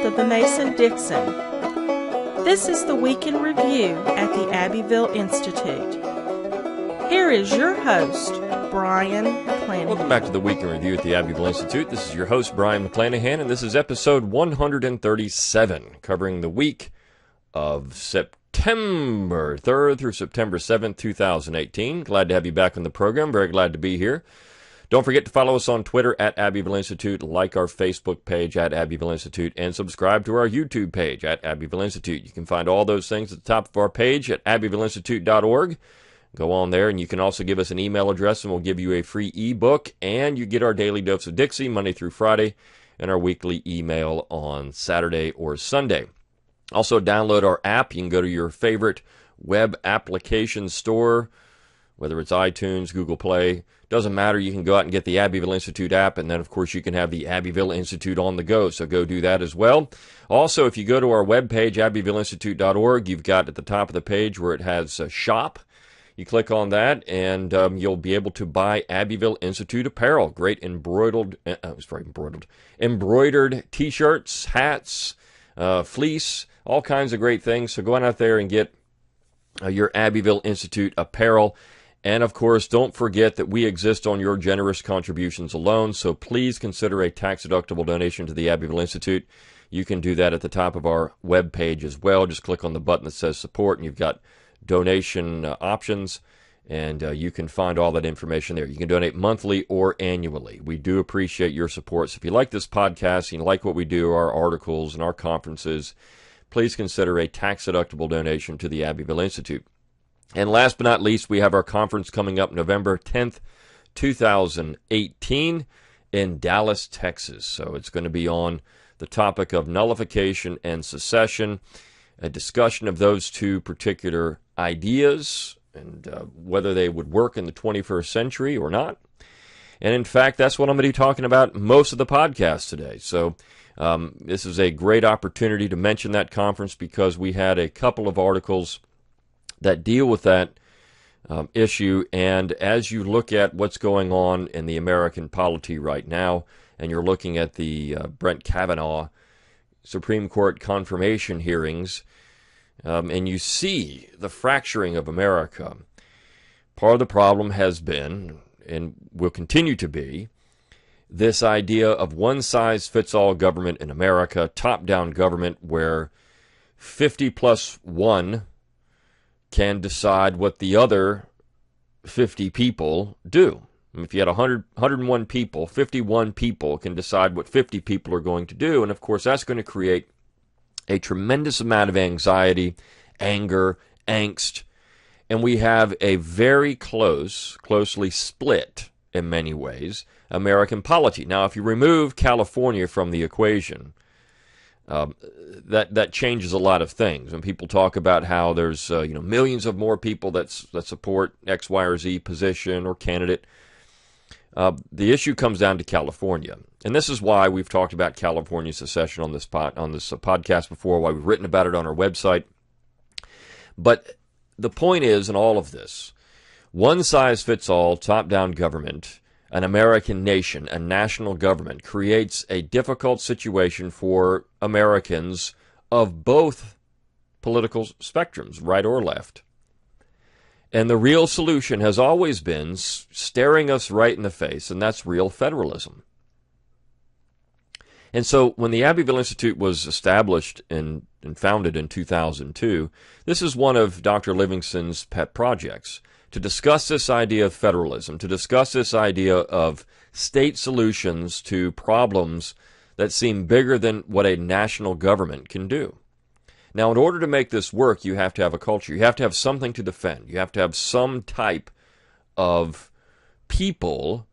of the Mason-Dixon. This is the Week in Review at the Abbeville Institute. Here is your host, Brian McClanahan. Welcome back to the Week in Review at the Abbeville Institute. This is your host, Brian McClanahan, and this is episode 137, covering the week of September 3rd through September 7th, 2018. Glad to have you back on the program. Very glad to be here. Don't forget to follow us on Twitter at Abbeville Institute, like our Facebook page at Abbeville Institute, and subscribe to our YouTube page at Abbeville Institute. You can find all those things at the top of our page at abbevilleinstitute.org. Go on there, and you can also give us an email address, and we'll give you a free ebook, and you get our daily dose of Dixie Monday through Friday, and our weekly email on Saturday or Sunday. Also, download our app. You can go to your favorite web application store, whether it's iTunes, Google Play. Doesn't matter. You can go out and get the Abbeville Institute app, and then, of course, you can have the Abbeville Institute on the go, so go do that as well. Also, if you go to our webpage, abbevilleinstitute.org, you've got at the top of the page where it has Shop. You click on that, and you'll be able to buy Abbeville Institute apparel. Great embroidered T-shirts, hats, fleece, all kinds of great things. So go on out there and get your Abbeville Institute apparel. And, of course, don't forget that we exist on your generous contributions alone, so please consider a tax-deductible donation to the Abbeville Institute. You can do that at the top of our webpage as well. Just click on the button that says support, and you've got donation options, and you can find all that information there. You can donate monthly or annually. We do appreciate your support. So if you like this podcast, you like what we do, our articles and our conferences, please consider a tax-deductible donation to the Abbeville Institute. And last but not least, we have our conference coming up November 10th, 2018 in Dallas, Texas. So it's going to be on the topic of nullification and secession, a discussion of those two particular ideas and whether they would work in the 21st century or not. And in fact, that's what I'm going to be talking about most of the podcast today. So this is a great opportunity to mention that conference because we had a couple of articles that deal with that issue. And as you look at what's going on in the American polity right now, and you're looking at the Brett Kavanaugh Supreme Court confirmation hearings, and you see the fracturing of America, part of the problem has been, and will continue to be, this idea of one-size-fits-all government in America, top-down government where 50 plus 1 can decide what the other 50 people do. If you had 101 people, 51 people can decide what 50 people are going to do. And, of course, that's going to create a tremendous amount of anxiety, anger, angst. And we have a very closely split, in many ways, American polity. Now, if you remove California from the equation, that changes a lot of things. When people talk about how there's millions of more people that support X, Y, or Z position or candidate, the issue comes down to California, and this is why we've talked about California secession on this podcast before. Why we've written about it on our website. But the point is, in all of this, one size fits all, top-down government. An American nation, a national government, creates a difficult situation for Americans of both political spectrums, right or left. And the real solution has always been staring us right in the face, and that's real federalism. And so when the Abbeville Institute was established and founded in 2002, this is one of Dr. Livingston's pet projects, to discuss this idea of federalism, to discuss this idea of state solutions to problems that seem bigger than what a national government can do. Now, in order to make this work, you have to have a culture. You have to have something to defend. You have to have some type of people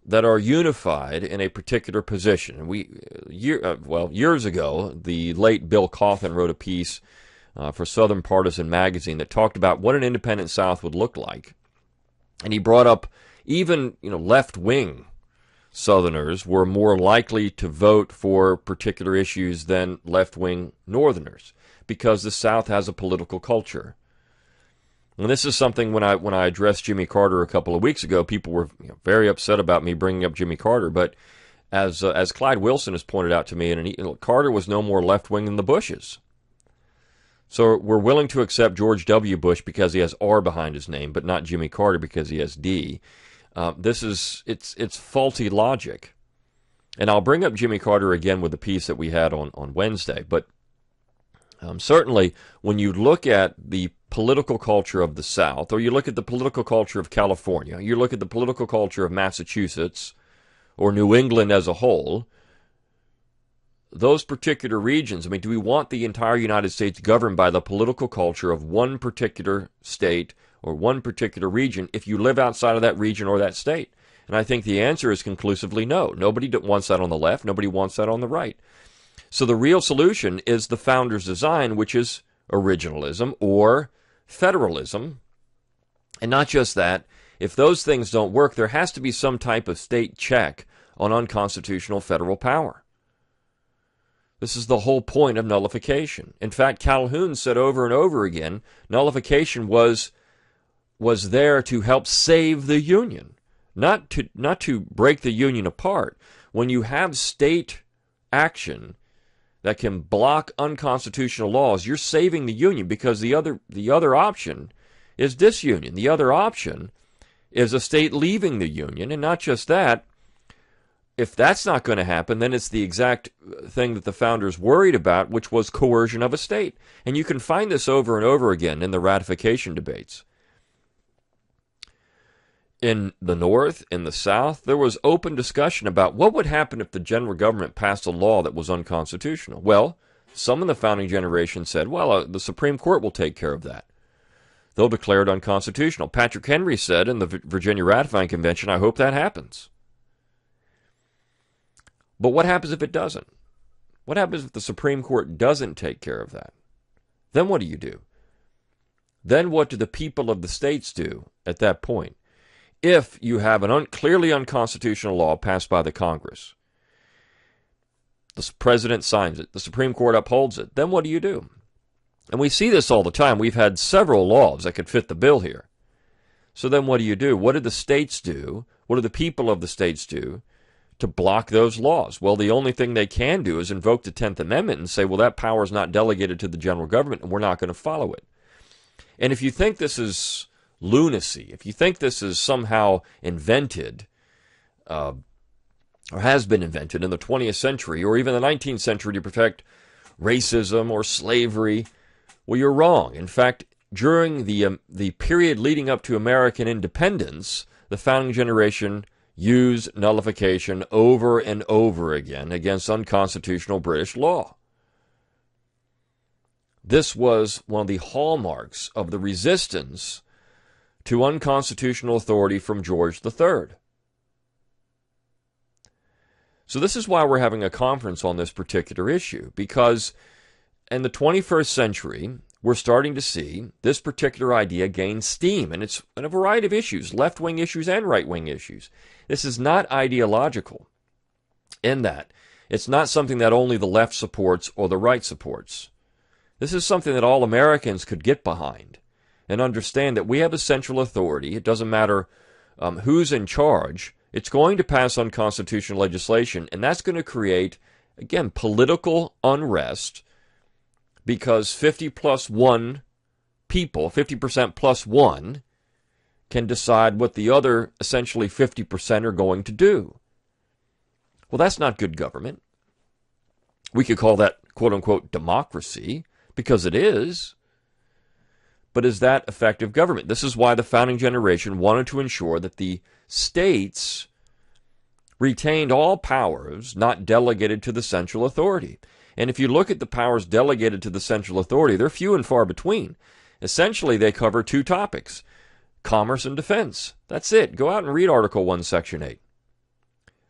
that are unified in a particular position. And years ago, the late Bill Coffin wrote a piece for Southern Partisan magazine that talked about what an independent South would look like. And he brought up even left-wing Southerners were more likely to vote for particular issues than left-wing Northerners because the South has a political culture. And this is something when I addressed Jimmy Carter a couple of weeks ago, people were very upset about me bringing up Jimmy Carter, but As Clyde Wilson has pointed out to me, Carter was no more left-wing than the Bushes. So we're willing to accept George W. Bush because he has R behind his name, but not Jimmy Carter because he has D. It's faulty logic. And I'll bring up Jimmy Carter again with the piece that we had on Wednesday. But certainly when you look at the political culture of the South, or you look at the political culture of California, you look at the political culture of Massachusetts, or New England as a whole, those particular regions, I mean, do we want the entire United States governed by the political culture of one particular state or one particular region if you live outside of that region or that state? And I think the answer is conclusively no. Nobody wants that on the left. Nobody wants that on the right. So the real solution is the founders' design, which is originalism or federalism. And not just that, if those things don't work, there has to be some type of state check on unconstitutional federal power. This is the whole point of nullification. In fact, Calhoun said over and over again, nullification was there to help save the Union, not to break the Union apart. When you have state action that can block unconstitutional laws, you're saving the Union, because the other option is disunion. The other option is a state leaving the Union, and not just that. If that's not going to happen, then it's the exact thing that the founders worried about, which was coercion of a state. And you can find this over and over again in the ratification debates. In the North, in the South, there was open discussion about what would happen if the general government passed a law that was unconstitutional. Well, some in the founding generation said, well, the Supreme Court will take care of that. They'll declare it unconstitutional. Patrick Henry said in the Virginia Ratifying Convention, I hope that happens. But what happens if it doesn't? What happens if the Supreme Court doesn't take care of that? Then what do you do? Then what do the people of the states do at that point? If you have an clearly unconstitutional law passed by the Congress, the president signs it, the Supreme Court upholds it, then what do you do? And we see this all the time. We've had several laws that could fit the bill here. So then what do you do? What do the states do? What do the people of the states do to block those laws? Well, the only thing they can do is invoke the 10th Amendment and say, well, that power is not delegated to the general government, and we're not going to follow it. And if you think this is lunacy, if you think this is somehow invented, or has been invented in the 20th century, or even the 19th century to protect racism or slavery, well, you're wrong. In fact, during the period leading up to American independence, the founding generation used nullification over and over again against unconstitutional British law. This was one of the hallmarks of the resistance to unconstitutional authority from George III. So this is why we're having a conference on this particular issue, because in the 21st century, we're starting to see this particular idea gain steam, and it's in a variety of issues, left-wing issues and right-wing issues. This is not ideological in that it's not something that only the left supports or the right supports. This is something that all Americans could get behind and understand that we have a central authority. It doesn't matter who's in charge. It's going to pass unconstitutional legislation, and that's going to create, again, political unrest, because 50 plus 1 people, 50% plus 1, can decide what the other essentially 50% are going to do. Well, that's not good government. We could call that, quote-unquote, democracy, because it is. But is that effective government? This is why the founding generation wanted to ensure that the states retained all powers not delegated to the central authority. And if you look at the powers delegated to the central authority, they're few and far between. Essentially, they cover 2 topics, commerce and defense. That's it. Go out and read Article 1, Section 8.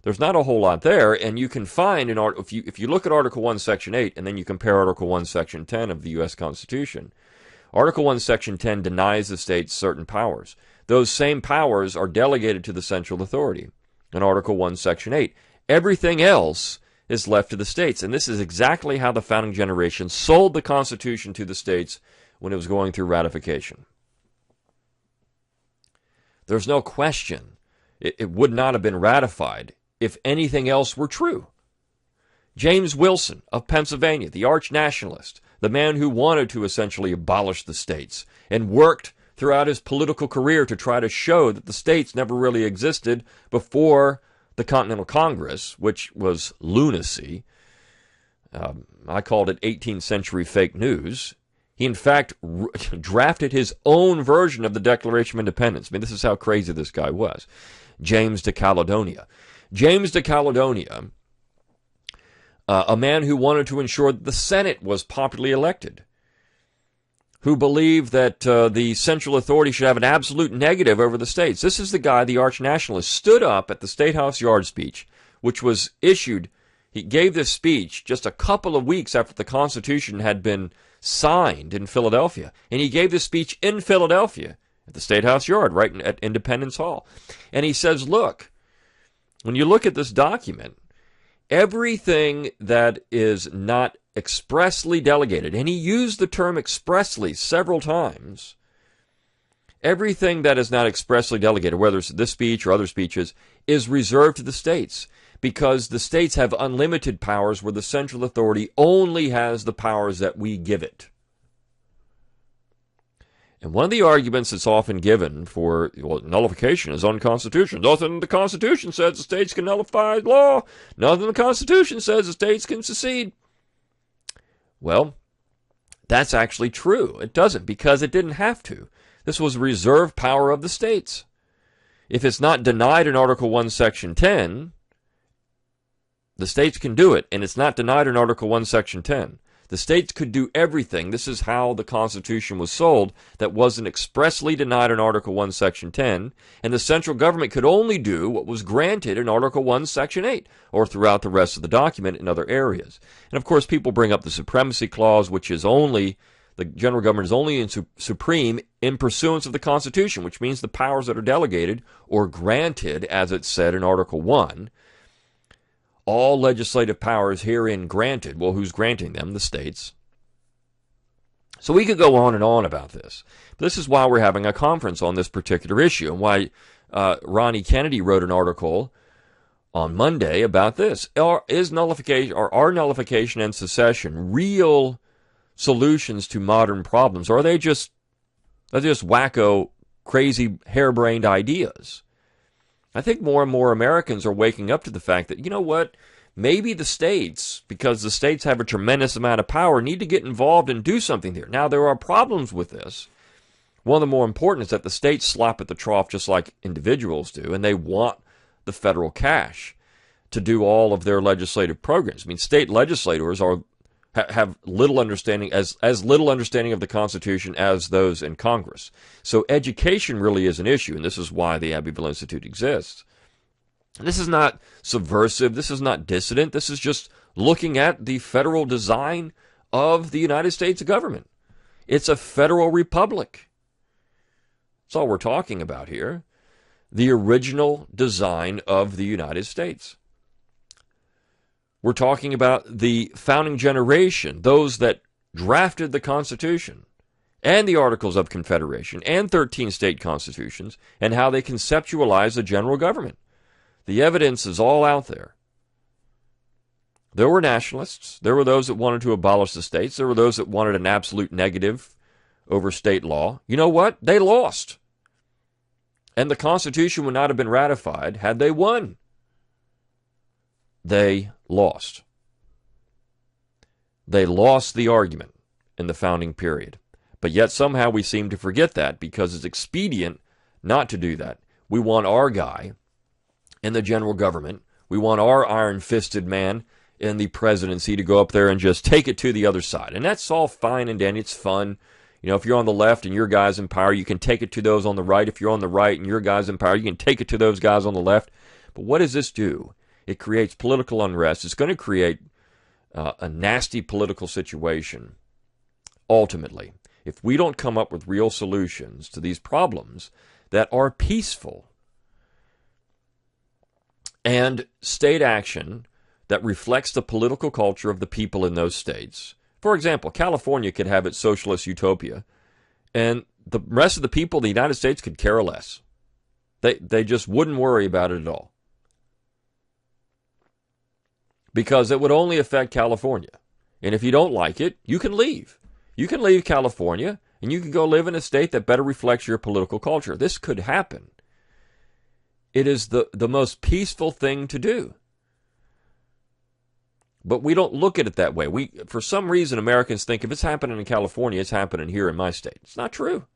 There's not a whole lot there, and you can find, if you look at Article 1, Section 8, and then you compare Article 1, Section 10 of the U.S. Constitution, Article 1, Section 10 denies the states certain powers. Those same powers are delegated to the central authority in Article 1, Section 8. Everything else is left to the states. And this is exactly how the founding generation sold the Constitution to the states when it was going through ratification. There's no question it would not have been ratified if anything else were true. James Wilson of Pennsylvania, the arch nationalist, the man who wanted to essentially abolish the states and worked throughout his political career to try to show that the states never really existed before the Continental Congress, which was lunacy. I called it 18th century fake news. He, in fact, drafted his own version of the Declaration of Independence. I mean, this is how crazy this guy was. James de Caledonia. James de Caledonia, a man who wanted to ensure that the Senate was popularly elected, who believed that the central authority should have an absolute negative over the states. This is the guy, the arch nationalist, stood up at the State House Yard speech, which was issued. He gave this speech just a couple of weeks after the Constitution had been signed in Philadelphia. And he gave this speech in Philadelphia at the State House Yard, right at Independence Hall. And he says, look, when you look at this document, everything that is not expressly delegated, and he used the term expressly several times, everything that is not expressly delegated, whether it's this speech or other speeches, is reserved to the states, because the states have unlimited powers where the central authority only has the powers that we give it. And one of the arguments that's often given for nullification is unconstitutional. Nothing in the Constitution says the states can nullify law. Nothing in the Constitution says the states can secede. Well, that's actually true. It doesn't, because it didn't have to. This was a reserved power of the states. If it's not denied in Article 1, Section 10, the states can do it, and it's not denied in Article 1, Section 10. The states could do everything. This is how the Constitution was sold, that wasn't expressly denied in Article 1, Section 10, and the central government could only do what was granted in Article 1, Section 8, or throughout the rest of the document in other areas. And of course, people bring up the Supremacy Clause, which is only, the general government is only supreme in pursuance of the Constitution, which means the powers that are delegated or granted, as it's said in Article 1, all legislative powers herein granted. Well, who's granting them? The states. So we could go on and on about this. But this is why we're having a conference on this particular issue, and why Ronnie Kennedy wrote an article on Monday about this. Are nullification and secession real solutions to modern problems, or are they just wacko, crazy, harebrained ideas? I think more and more Americans are waking up to the fact that, you know what, maybe the states, because the states have a tremendous amount of power, need to get involved and do something here. Now, there are problems with this. One of the more important is that the states slop at the trough just like individuals do, and they want the federal cash to do all of their legislative programs. I mean, state legislators have little understanding, as little understanding of the Constitution as those in Congress. So education really is an issue, and this is why the Abbeville Institute exists. This is not subversive. This is not dissident. This is just looking at the federal design of the United States government. It's a federal republic. That's all we're talking about here. The original design of the United States. We're talking about the founding generation, those that drafted the Constitution and the Articles of Confederation and 13 state constitutions, and how they conceptualized the general government. The evidence is all out there. There were nationalists. There were those that wanted to abolish the states. There were those that wanted an absolute negative over state law. You know what? They lost. And the Constitution would not have been ratified had they won. They lost. They lost the argument in the founding period. But yet somehow we seem to forget that, because it's expedient not to do that. We want our guy in the general government. We want our iron-fisted man in the presidency to go up there and just take it to the other side. And that's all fine and dandy. It's fun. You know, if you're on the left and your guy's in power, you can take it to those on the right. If you're on the right and your guy's in power, you can take it to those guys on the left. But what does this do? It creates political unrest. It's going to create a nasty political situation, ultimately, if we don't come up with real solutions to these problems that are peaceful, and state action that reflects the political culture of the people in those states. For example, California could have its socialist utopia, and the rest of the people of the United States could care less. They just wouldn't worry about it at all. because it would only affect California. And if you don't like it, you can leave. You can leave California, and you can go live in a state that better reflects your political culture. This could happen. It is the most peaceful thing to do. But we don't look at it that way. For some reason, Americans think if it's happening in California, it's happening here in my state. It's not true.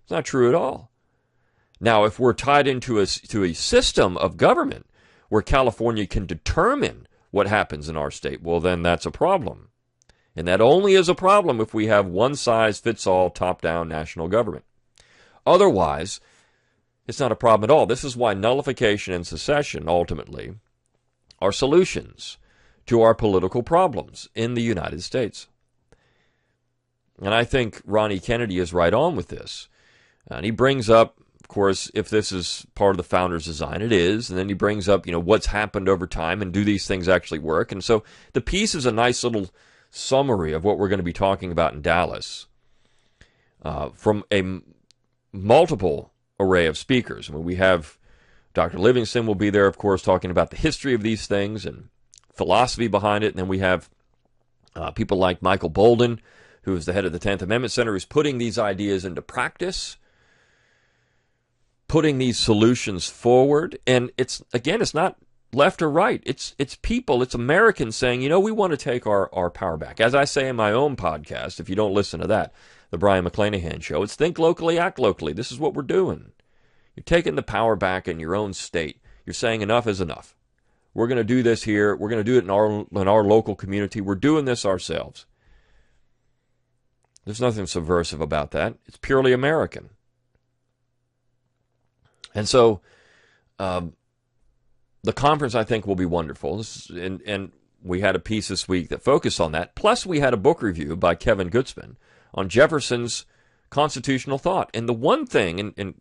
It's not true at all. Now, if we're tied into a system of government where California can determine what happens in our state, well, then that's a problem. And that only is a problem if we have one-size-fits-all top-down national government. Otherwise, it's not a problem at all. This is why nullification and secession, ultimately, are solutions to our political problems in the United States. And I think Ronnie Kennedy is right on with this. And he brings up, of course, if this is part of the founder's design, it is. And then he brings up, what's happened over time and do these things actually work? And so the piece is a nice little summary of what we're going to be talking about in Dallas from a multiple array of speakers. I mean, we have Dr. Livingston will be there, of course, talking about the history of these things and philosophy behind it. And then we have people like Michael Bolden, who is the head of the 10th Amendment Center, who's putting these ideas into practice, putting these solutions forward. And it's not left or right. It's people, it's Americans saying, we want to take our power back. As I say in my own podcast, if you don't listen to that, the Brian McClanahan Show, it's think locally, act locally. This is what we're doing. You're taking the power back in your own state. You're saying enough is enough. We're going to do this here. We're going to do it in our local community. We're doing this ourselves. There's nothing subversive about that. It's purely American. And so the conference, I think, will be wonderful. And we had a piece this week that focused on that. Plus, we had a book review by Kevin Gutzman on Jefferson's constitutional thought. And the one thing, and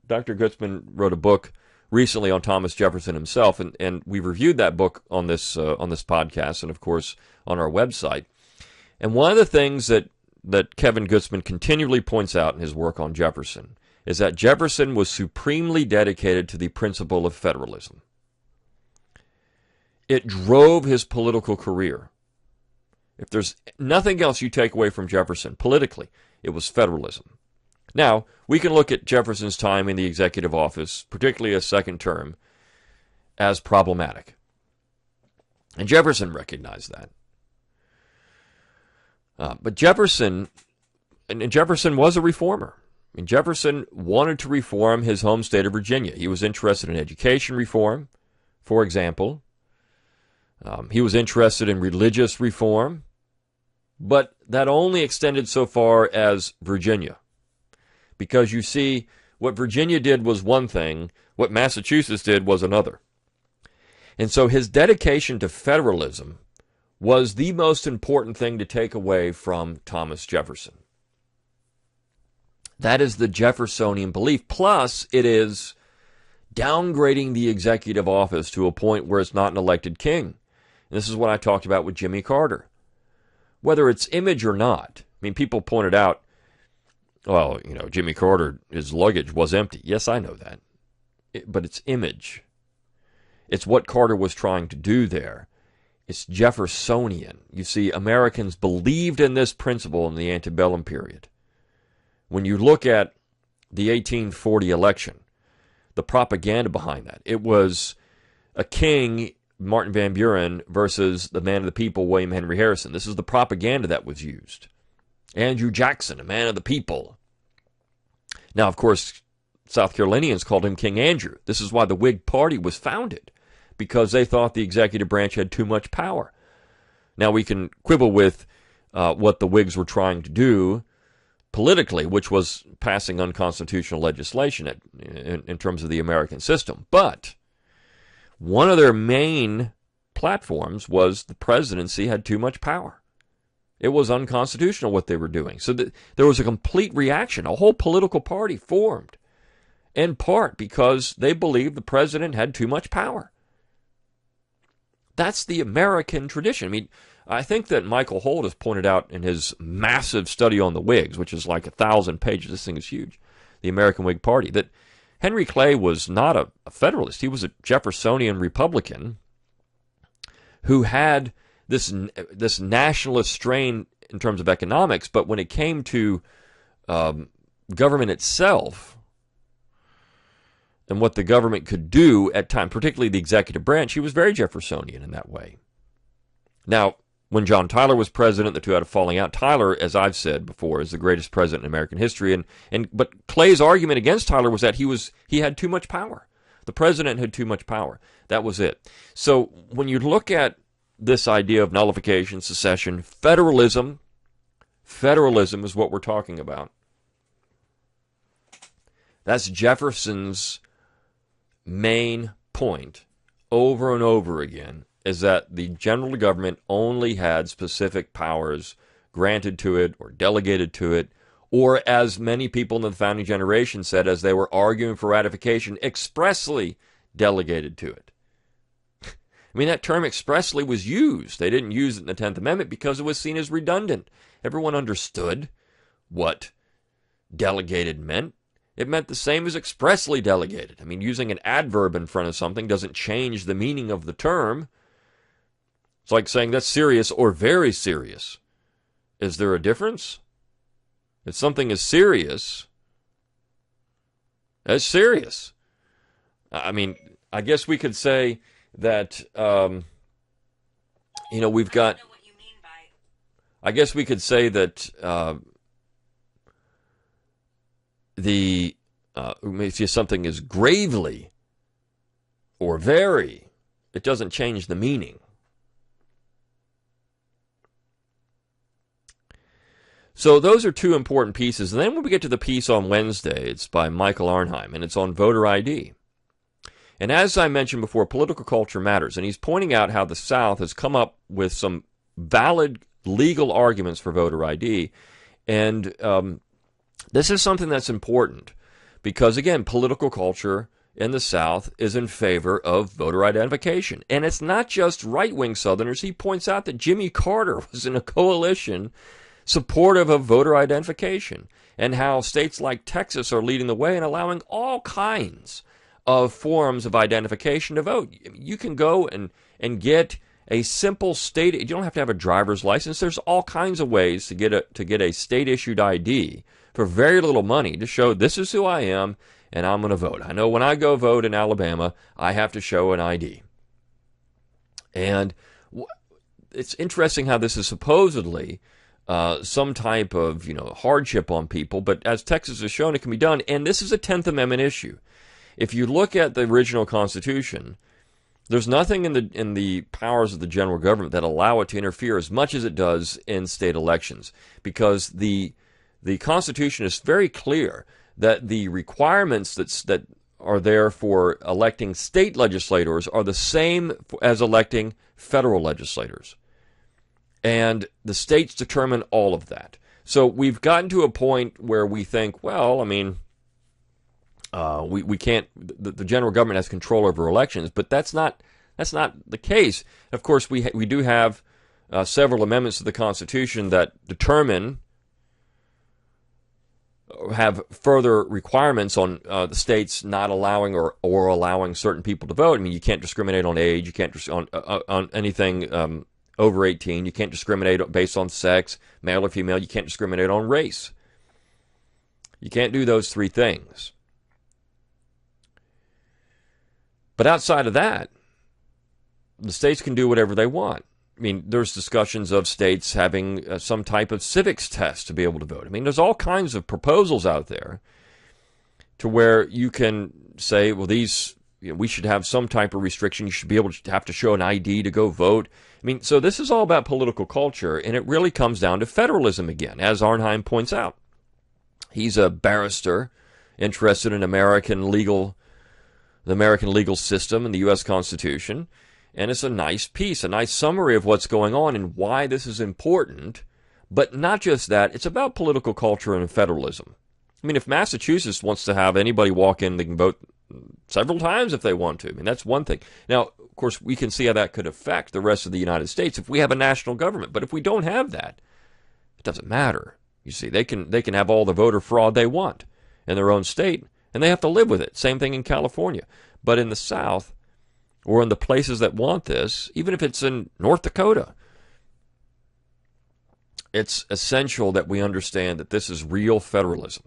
Dr. Gutzman wrote a book recently on Thomas Jefferson himself, and we reviewed that book on this podcast and, of course, on our website. And one of the things that Kevin Gutzman continually points out in his work on Jefferson is that Jefferson was supremely dedicated to the principle of federalism. It drove his political career. If there's nothing else you take away from Jefferson politically, it was federalism. Now, we can look at Jefferson's time in the executive office, particularly a second term, as problematic. And Jefferson recognized that. But Jefferson was a reformer. I mean, Jefferson wanted to reform his home state of Virginia. He was interested in education reform, for example. He was interested in religious reform, but that only extended so far as Virginia. Because you see, what Virginia did was one thing, what Massachusetts did was another. And so his dedication to federalism was the most important thing to take away from Thomas Jefferson. That is the Jeffersonian belief. Plus, it is downgrading the executive office to a point where it's not an elected king. And this is what I talked about with Jimmy Carter. Whether it's image or not, I mean, people pointed out, well, Jimmy Carter, his luggage was empty. Yes, I know that. But it's image. It's what Carter was trying to do there. It's Jeffersonian. You see, Americans believed in this principle in the antebellum period. When you look at the 1840 election, the propaganda behind that, it was a king, Martin Van Buren, versus the man of the people, William Henry Harrison. This is the propaganda that was used. Andrew Jackson, a man of the people. Now, of course, South Carolinians called him King Andrew. This is why the Whig Party was founded, because they thought the executive branch had too much power. Now, we can quibble with what the Whigs were trying to do politically, which was passing unconstitutional legislation in terms of the American system. But one of their main platforms was the presidency had too much power. It was unconstitutional what they were doing. So there was a complete reaction. A whole political party formed, in part because they believed the president had too much power. That's the American tradition. I mean, I think that Michael Holt has pointed out in his massive study on the Whigs, which is like 1,000 pages, this thing is huge, the American Whig Party, that Henry Clay was not a Federalist. He was a Jeffersonian Republican who had this nationalist strain in terms of economics, but when it came to government itself and what the government could do at times, particularly the executive branch, he was very Jeffersonian in that way. Now, when John Tyler was president, the two had a falling out. Tyler, as I've said before, is the greatest president in American history. But Clay's argument against Tyler was that he had too much power. The president had too much power. That was it. So when you look at this idea of nullification, secession, federalism is what we're talking about. That's Jefferson's main point over and over again, is that the general government only had specific powers granted to it or delegated to it, or as many people in the founding generation said as they were arguing for ratification, expressly delegated to it. I mean, that term expressly was used. They didn't use it in the 10th Amendment because it was seen as redundant. Everyone understood what delegated meant. It meant the same as expressly delegated. I mean, using an adverb in front of something doesn't change the meaning of the term. It's like saying that's serious or very serious. Is there a difference? If something is serious, that's serious. I mean, I guess we could say that, we've got... I guess we could say that if something is gravely or very, it doesn't change the meaning. So those are two important pieces. And then when we get to the piece on Wednesday, it's by Michael Arnheim, and it's on voter ID. And as I mentioned before, political culture matters. And he's pointing out how the South has come up with some valid legal arguments for voter ID. And this is something that's important because, again, political culture in the South is in favor of voter identification. And it's not just right-wing Southerners. He points out that Jimmy Carter was in a coalition supportive of voter identification, and how states like Texas are leading the way and allowing all kinds of forms of identification to vote. You can go and get a simple state. You don't have to have a driver's license. There's all kinds of ways to get a state-issued ID for very little money to show this is who I am and I'm going to vote. I know when I go vote in Alabama, I have to show an ID. And it's interesting how this is supposedly some type of hardship on people, but as Texas has shown, it can be done. And this is a 10th Amendment issue. If you look at the original Constitution, there's nothing in the powers of the general government that allow it to interfere as much as it does in state elections, because the Constitution is very clear that the requirements that are there for electing state legislators are the same as electing federal legislators. And the states determine all of that. So we've gotten to a point where we think, well, I mean, we can't. The general government has control over elections, but that's not the case. Of course, we do have several amendments to the Constitution that determine or have further requirements on the states not allowing or allowing certain people to vote. I mean, you can't discriminate on age. You can't on anything over 18. You can't discriminate based on sex, male or female. You can't discriminate on race. You can't do those three things. But outside of that, the states can do whatever they want. I mean, there's discussions of states having some type of civics test to be able to vote. I mean, there's all kinds of proposals out there to where you can say, well, these, we should have some type of restriction. You should be able to have to show an ID to go vote. I mean, so this is all about political culture, and it really comes down to federalism again, as Arnheim points out. He's a barrister interested in the American legal system and the U.S. Constitution. And it's a nice piece, a nice summary of what's going on and why this is important. But not just that, it's about political culture and federalism. I mean, if Massachusetts wants to have anybody walk in, they can vote several times if they want to. I mean, that's one thing. Now, of course, we can see how that could affect the rest of the United States if we have a national government. But if we don't have that, it doesn't matter. You see, they can have all the voter fraud they want in their own state, and they have to live with it. Same thing in California. But in the South, or in the places that want this, even if it's in North Dakota, it's essential that we understand that this is real federalism.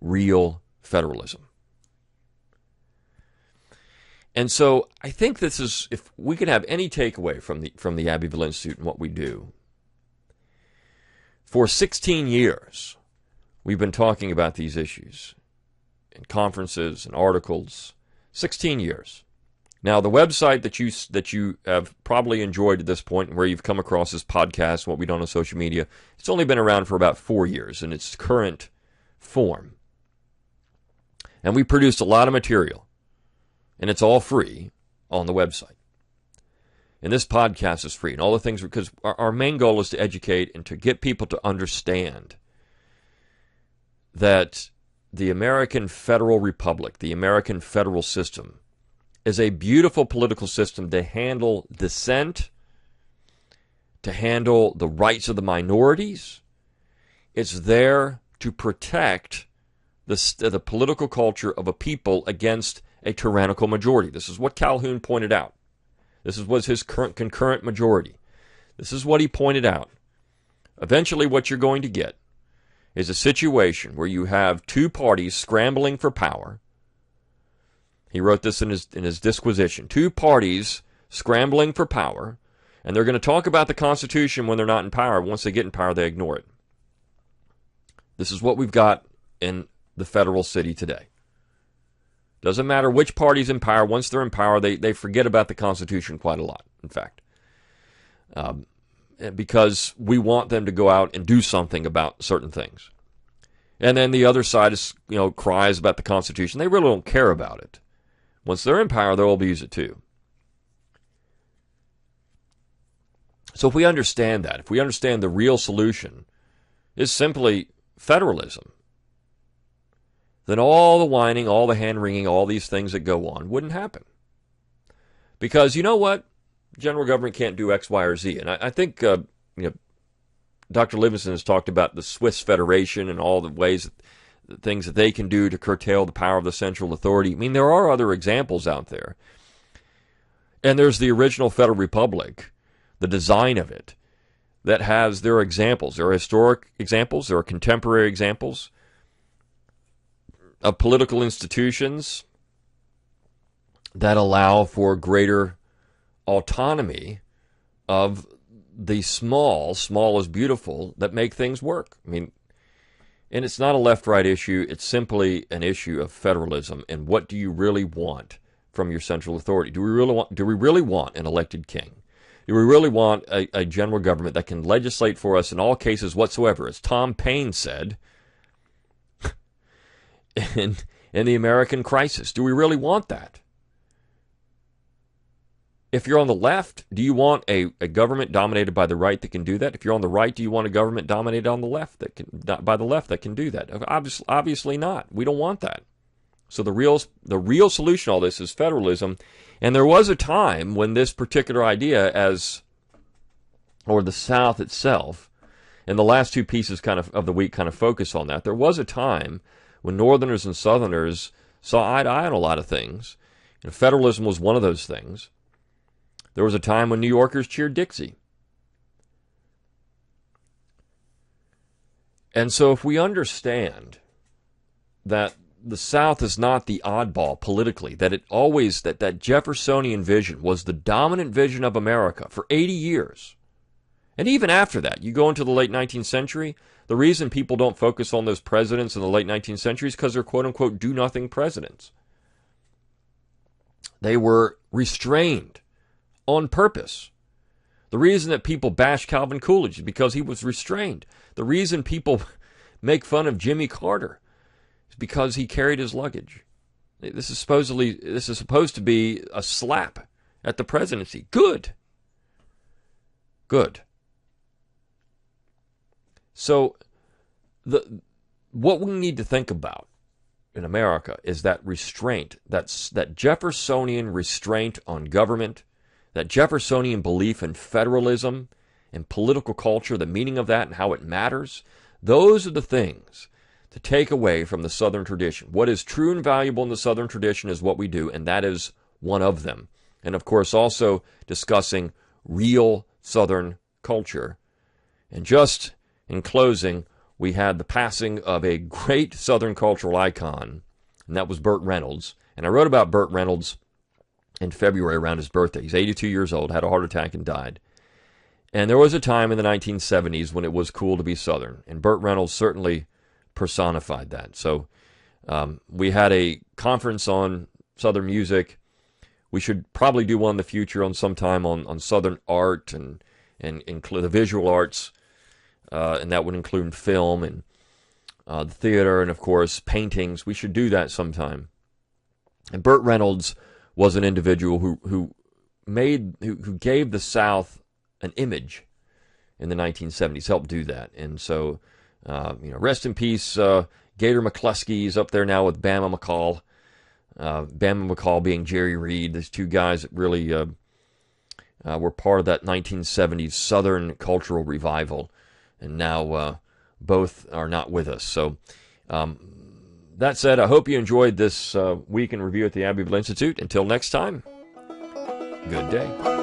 Real federalism. And so I think this is, if we can have any takeaway from the Abbeville Institute and what we do, for 16 years, we've been talking about these issues in conferences and articles. 16 years. Now, the website that you have probably enjoyed at this point, and where you've come across this podcast, what we've done on social media, it's only been around for about 4 years in its current form. And we produced a lot of material, and it's all free on the website. And this podcast is free, and all the things, because our main goal is to educate and to get people to understand that the American Federal Republic, the American federal system, is a beautiful political system to handle dissent, to handle the rights of the minorities. It's there to protect the political culture of a people against a tyrannical majority. This is what Calhoun pointed out. This was his concurrent majority. This is what he pointed out. Eventually what you're going to get is a situation where you have two parties scrambling for power. He wrote this in his disquisition. Two parties scrambling for power, and they're going to talk about the Constitution when they're not in power. Once they get in power, they ignore it. This is what we've got in the federal city today. Doesn't matter which party's in power. Once they're in power, they forget about the Constitution quite a lot, in fact. Because we want them to go out and do something about certain things. And then the other side is, cries about the Constitution. They really don't care about it. Once they're in power, they'll abuse it too. So if we understand that, if we understand the real solution is simply federalism, then all the whining, all the hand-wringing, all these things that go on wouldn't happen. Because you know what? General government can't do X, Y, or Z. And I think Dr. Livingston has talked about the Swiss Federation and all the ways, the things that they can do to curtail the power of the central authority. I mean, there are other examples out there. And there's the original Federal Republic, the design of it, that has, there are examples. There are historic examples. There are contemporary examples of political institutions that allow for greater autonomy of the small is beautiful, that make things work. I mean, and it's not a left-right issue. It's simply an issue of federalism. And what do you really want from your central authority? Do we really want an elected king? Do we really want a general government that can legislate for us in all cases whatsoever? As Tom Paine said in the American Crisis, do we really want that? If you're on the left, do you want a government dominated by the right that can do that? If you're on the right, do you want a government dominated on the left by the left that can do that? Obviously not. We don't want that. So the real solution to all this is federalism. And there was a time when this particular idea, or the South itself, and the last two pieces of the week kind of focus on that. There was a time when Northerners and Southerners saw eye to eye on a lot of things. Federalism was one of those things. There was a time when New Yorkers cheered Dixie. And so if we understand that the South is not the oddball politically, that Jeffersonian vision was the dominant vision of America for 80 years. And even after that, you go into the late 19th century, the reason people don't focus on those presidents in the late 19th century is because they're quote-unquote do-nothing presidents. They were restrained on purpose. The reason that people bash Calvin Coolidge is because he was restrained. The reason people make fun of Jimmy Carter is because he carried his luggage. This is supposed to be a slap at the presidency. Good. So what we need to think about in America is that restraint, that Jeffersonian restraint on government, that Jeffersonian belief in federalism and political culture, the meaning of that and how it matters. Those are the things to take away from the Southern tradition. What is true and valuable in the Southern tradition is what we do, and that is one of them. And, of course, also discussing real Southern culture. And just in closing, we had the passing of a great Southern cultural icon, and that was Burt Reynolds. And I wrote about Burt Reynolds in February around his birthday. He's 82 years old, had a heart attack, and died. And there was a time in the 1970s when it was cool to be Southern, and Burt Reynolds certainly personified that. So we had a conference on Southern music. We should probably do one in the future on sometime on Southern art and include the visual arts, and that would include film and the theater and, of course, paintings. We should do that sometime. And Burt Reynolds was an individual who gave the South an image in the 1970s, helped do that. And so, rest in peace, Gator McCluskey's up there now with Bama McCall. Bama McCall being Jerry Reed, these two guys that really were part of that 1970s Southern cultural revival. And now both are not with us. So that said, I hope you enjoyed this week in review at the Abbeville Institute. Until next time, good day.